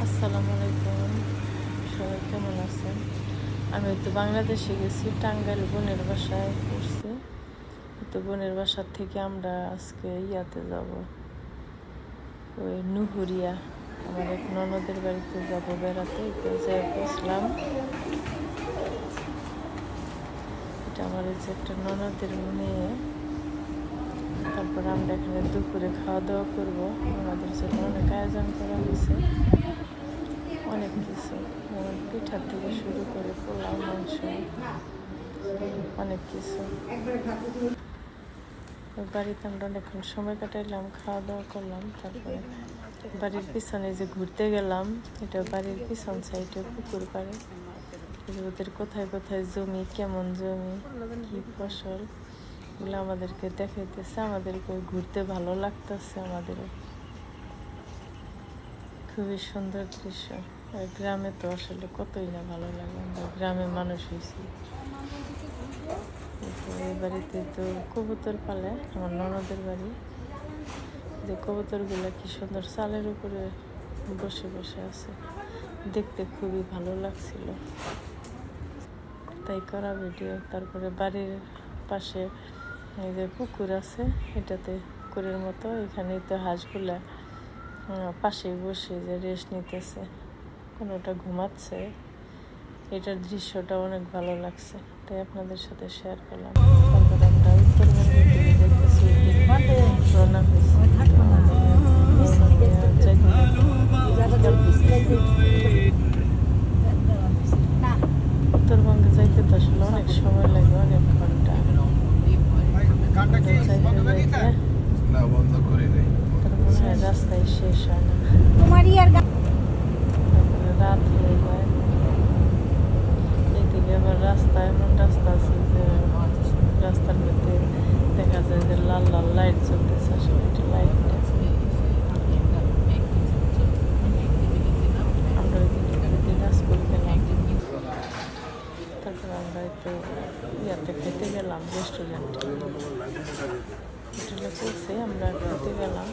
আসসালামু আলাইকুম, সবাই কেমন আছেন? আমি তো বাংলাদেশে গেছি, টাঙ্গাইল বোনের বাসায় পড়ছি। তো বোনের বাসার থেকে আমরা আজকে ইয়াতে যাব, ওই নুহুরিয়া, আমার এক ননদের বাড়িতে যাব বেড়াতে। তো যাই বসলাম, এটা আমার এই যে একটা ননদের মেয়ে। তারপর আমরা এখানে দুপুরে খাওয়া দাওয়া করবো। আমাদের জন্য অনেক আয়োজন করা হয়েছে, অনেক কিছু, যেমন পিঠার থেকে শুরু করে পোলাও, মাংস, অনেক কিছু। বাড়িতে আমরা অনেকক্ষণ সময় কাটাইলাম, খাওয়া দাওয়া করলাম। তারপরে বাড়ির পিছনে যে ঘুরতে গেলাম, এটা বাড়ির পিছন সাইডে পুকুর পাড়ে। ওদের কোথায় কোথায় জমি, কেমন জমি, কি ফসল, এগুলো আমাদেরকে দেখাইতেছে। আমাদেরকে ঘুরতে ভালো লাগতেছে। আমাদেরও খুবই সুন্দর দৃশ্য। আর গ্রামে তো আসলে কতই না ভালো লাগে, আমরা গ্রামে মানুষ হয়েছি। এই বাড়িতে তো কবুতর পালে, আমার ননদের বাড়ি। যে কবুতরগুলো কি সুন্দর চালের উপরে বসে বসে আছে, দেখতে খুবই ভালো লাগছিল, তাই করা ভিডিও। তারপরে বাড়ির পাশে এই যে পুকুর আছে, এটাতে পুকুরের মতো, এখানে তো হাঁসগুলা পাশে বসে যে রেস্ট নিতেছে, কোনোটা ঘুমাচ্ছে। এটার দৃশ্যটা অনেক ভালো লাগছে, তাই আপনাদের সাথে শেয়ার করলাম। তারপর আমরা উত্তরবঙ্গের দিকে দেখতেছি, রওনা হয়েছি। উত্তরবঙ্গে যাইতে তো আসলে অনেক সময় লাগে, অনেক ঘন্টা। রাস্তায় শেষ হয় না, রাত হয়ে যায়। এইদিকে আবার রাস্তা, এমন রাস্তা আছে যে রাস্তার মধ্যে দেখা যায় যে লাল লাল লাইট জ্বলতেছে, আসলে এটা লাইট না। আমরা ওই দিনাজপুর গেলাম, তারপর আমরা একটু ইয়াতে খেতে গেলাম, রেস্টুরেন্টে হোটেলে পৌঁছে আমরা খেতে গেলাম।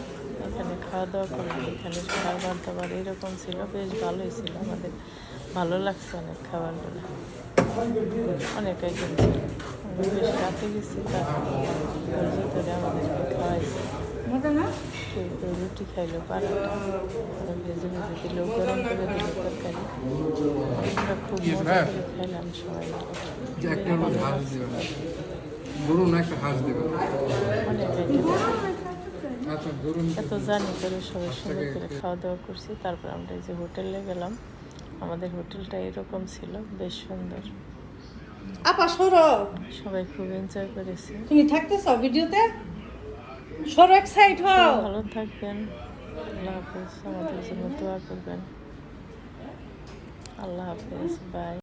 এখানে খাওয়া দাওয়া করলাম। এখানে খাবার দাবার এরকম ছিল, বেশ ভালোই ছিল, আমাদের ভালো লাগছে অনেক। খাবারগুলো অনেক আইটেম ছিল, আমরা বেশ রাতে গেছি, তার ভিতরে আমাদেরকে খাওয়াইছে। কেউ কেউ রুটি খাইলো, পারাটা ভেজে ভেজে দিল, গরম করে দিল তরকারি। আমরা খুব মজা করে খাইলাম সবাই মিলে। অনেক আইটেম, এত জানি করে সবাই সুন্দর করে খাওয়া দাওয়া করছি। তারপর আমরা এই যে হোটেলে গেলাম, আমাদের হোটেলটা এরকম ছিল, বেশ সুন্দর। আপা সরো, সবাই খুব এনজয় করেছি। তুমি থাকতেছো ভিডিওতে, সরো এক সাইড হও। ভালো থাকবেন, আল্লাহ হাফেজ। আমাদের জন্য দোয়া করবেন। আল্লাহ হাফেজ, বাই।